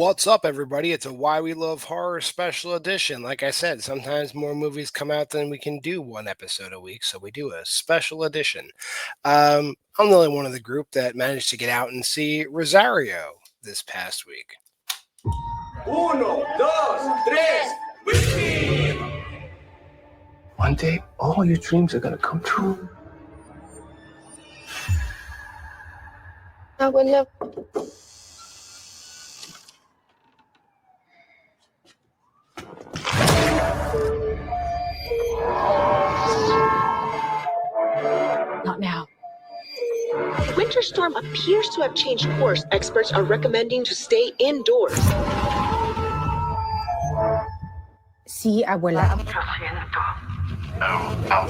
What's up, everybody? It's a Why We Love Horror special edition. Like I said, sometimes more movies come out than we can do one episode a week, so we do a special edition. I'm the only one of the group that managed to get out and see Rosario this past week. Uno, dos, tres, whiskey! One day, all your dreams are gonna come true. Abuela. Not now. Winter storm appears to have changed course. Experts are recommending to stay indoors. Sí, abuela. No.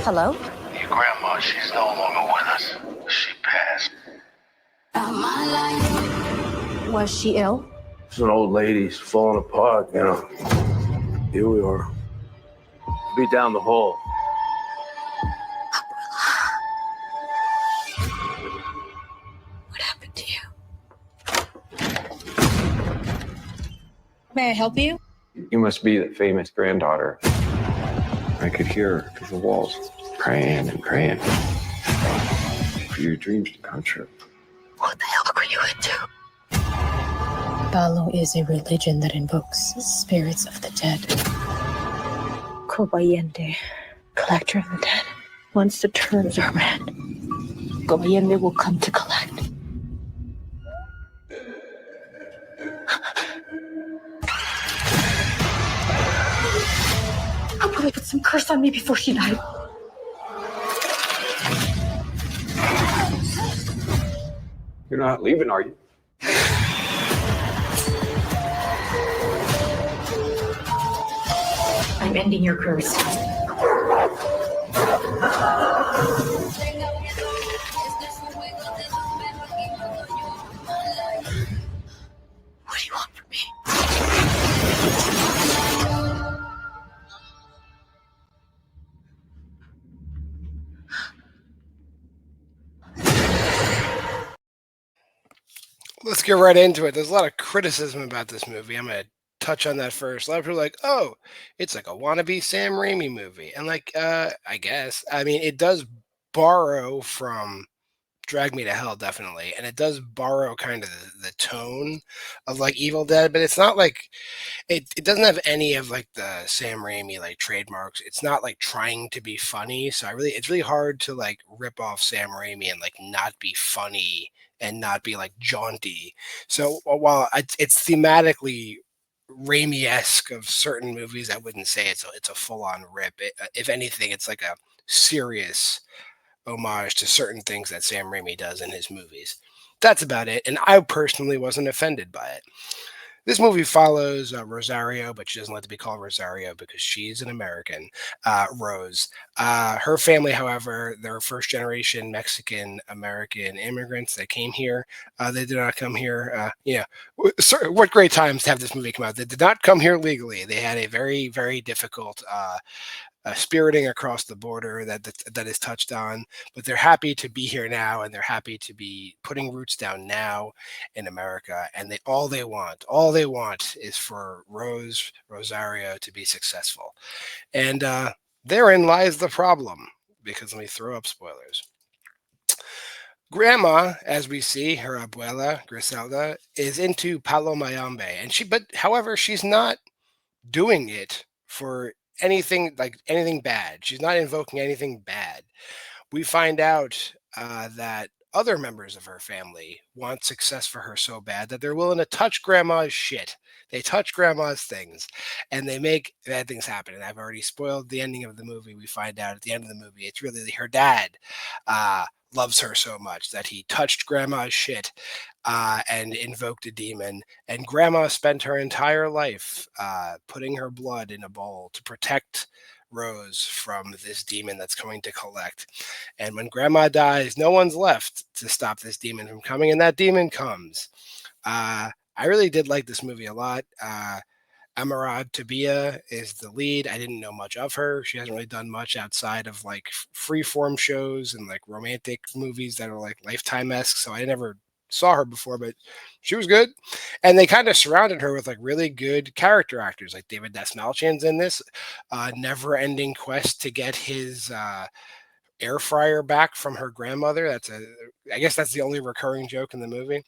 Hello? Your grandma, she's no longer with us. She passed. Was she ill? She's an old lady. She's falling apart, you know. Here we are. Be down the hall. What happened to you? May I help you? You must be the famous granddaughter. I could hear her through the walls, praying and praying for your dreams to come true. What the hell were you into? Balo is a religion that invokes spirits of the dead. Cobayende, collector of the dead. Once the terms are read, Cobayende will come to collect. I'll probably put some curse on me before she died. You're not leaving, are you? I'm ending your curse. What do you want from me? Let's get right into it. There's a lot of criticism about this movie. I'm going to touch on that first. A lot of people are like, oh, it's like a wannabe Sam Raimi movie. And I guess. I mean, it does borrow from Drag Me to Hell, definitely. And it does borrow kind of the tone of like Evil Dead, but it's not like it doesn't have any of like the Sam Raimi like trademarks. It's not like trying to be funny. So it's really hard to like rip off Sam Raimi and like not be funny and not be like jaunty. So while it's thematically Raimi-esque of certain movies, I wouldn't say it's a full-on rip. If anything, it's like a serious homage to certain things that Sam Raimi does in his movies. That's about it, and I personally wasn't offended by it. This movie follows Rosario, but she doesn't like to be called Rosario because she's an American, Rose. Her family, however, they're first-generation Mexican-American immigrants that came here. They did not come here. What great times to have this movie come out. They did not come here legally. They had a very, very difficult spiriting across the border that is touched on, but they're happy to be here now, and they're happy to be putting roots down now in America. And all they want is for Rosario to be successful, and therein lies the problem. Because let me throw up spoilers. Grandma, as we see, her abuela Griselda, is into WillFromYMB, however, she's not doing it for anything bad. She's not invoking anything bad. We find out that other members of her family want success for her so bad that they're willing to touch grandma's shit. They touch grandma's things, and they make bad things happen. And I've already spoiled the ending of the movie. We find out at the end of the movie, it's really her dad loves her so much that he touched grandma's shit and invoked a demon. And grandma spent her entire life putting her blood in a bowl to protect Rose from this demon that's coming to collect. And when grandma dies, no one's left to stop this demon from coming, and that demon comes. I really did like this movie a lot. Amarad Tabia is the lead. I didn't know much of her. She hasn't really done much outside of like freeform shows and like romantic movies that are like Lifetime-esque. So I never saw her before, but she was good. And they kind of surrounded her with like really good character actors, like David Dastmalchian's in this never-ending quest to get his air fryer back from her grandmother. I guess that's the only recurring joke in the movie.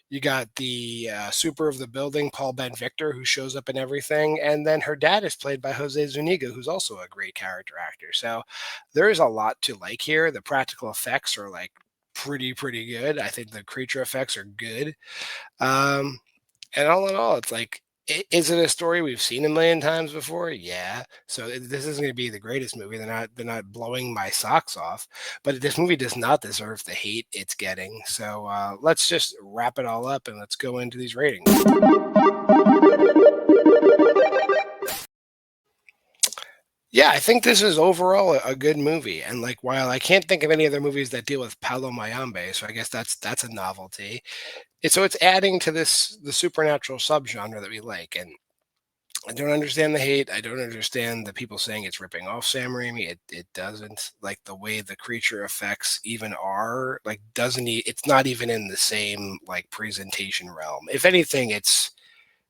You got the super of the building, Paul Ben Victor, who shows up in everything, and then her dad is played by Jose Zuniga, who's also a great character actor. So there is a lot to like here. The practical effects are like pretty good. I think the creature effects are good. Um, and all in all, it's like, is it a story we've seen a million times before? Yeah. So this isn't going to be the greatest movie. They're not blowing my socks off, but this movie does not deserve the hate it's getting. So let's just wrap it all up and let's go into these ratings. Yeah, I think this is overall a good movie. And like, while I can't think of any other movies that deal with Paolo Mayambe, so I guess that's a novelty. It's adding to the supernatural subgenre that we like. And I don't understand the hate. I don't understand the people saying it's ripping off Sam Raimi. It doesn't. Like the way the creature effects even are, like doesn't it's not even in the same like presentation realm. If anything, it's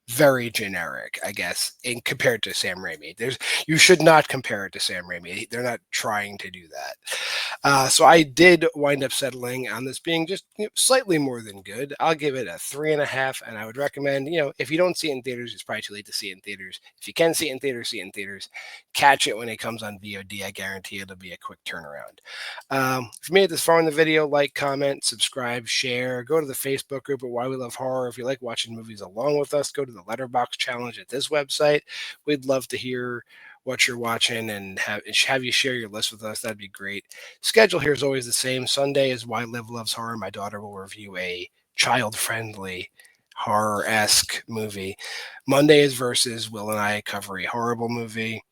very generic, I guess, in compared to Sam Raimi. You should not compare it to Sam Raimi. They're not trying to do that. So I did wind up settling on this being just slightly more than good. I'll give it a 3.5, and I would recommend, if you don't see it in theaters, it's probably too late to see it in theaters. If you can see it in theaters, see it in theaters. Catch it when it comes on VOD. I guarantee it'll be a quick turnaround. If you made it this far in the video, like, comment, subscribe, share. Go to the Facebook group at Why We Love Horror. If you like watching movies along with us, go to the Letterboxd challenge at this website. We'd love to hear what you're watching and have you share your list with us. That'd be great. Schedule here is always the same. Sunday is Why Liv Loves Horror. My daughter will review a child-friendly horror-esque movie. Monday is Versus. Will and I cover a horrible movie.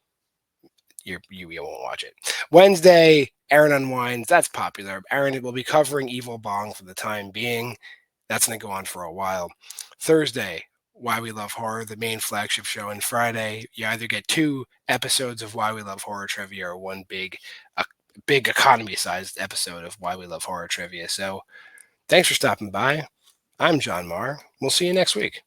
You won't watch it. Wednesday, Aaron Unwinds. That's popular. Aaron will be covering Evil Bong for the time being. That's going to go on for a while. Thursday, Why We Love Horror, the main flagship show. And Friday, you either get 2 episodes of Why We Love Horror Trivia or one big economy-sized episode of Why We Love Horror Trivia. So thanks for stopping by. I'm JWMaher. We'll see you next week.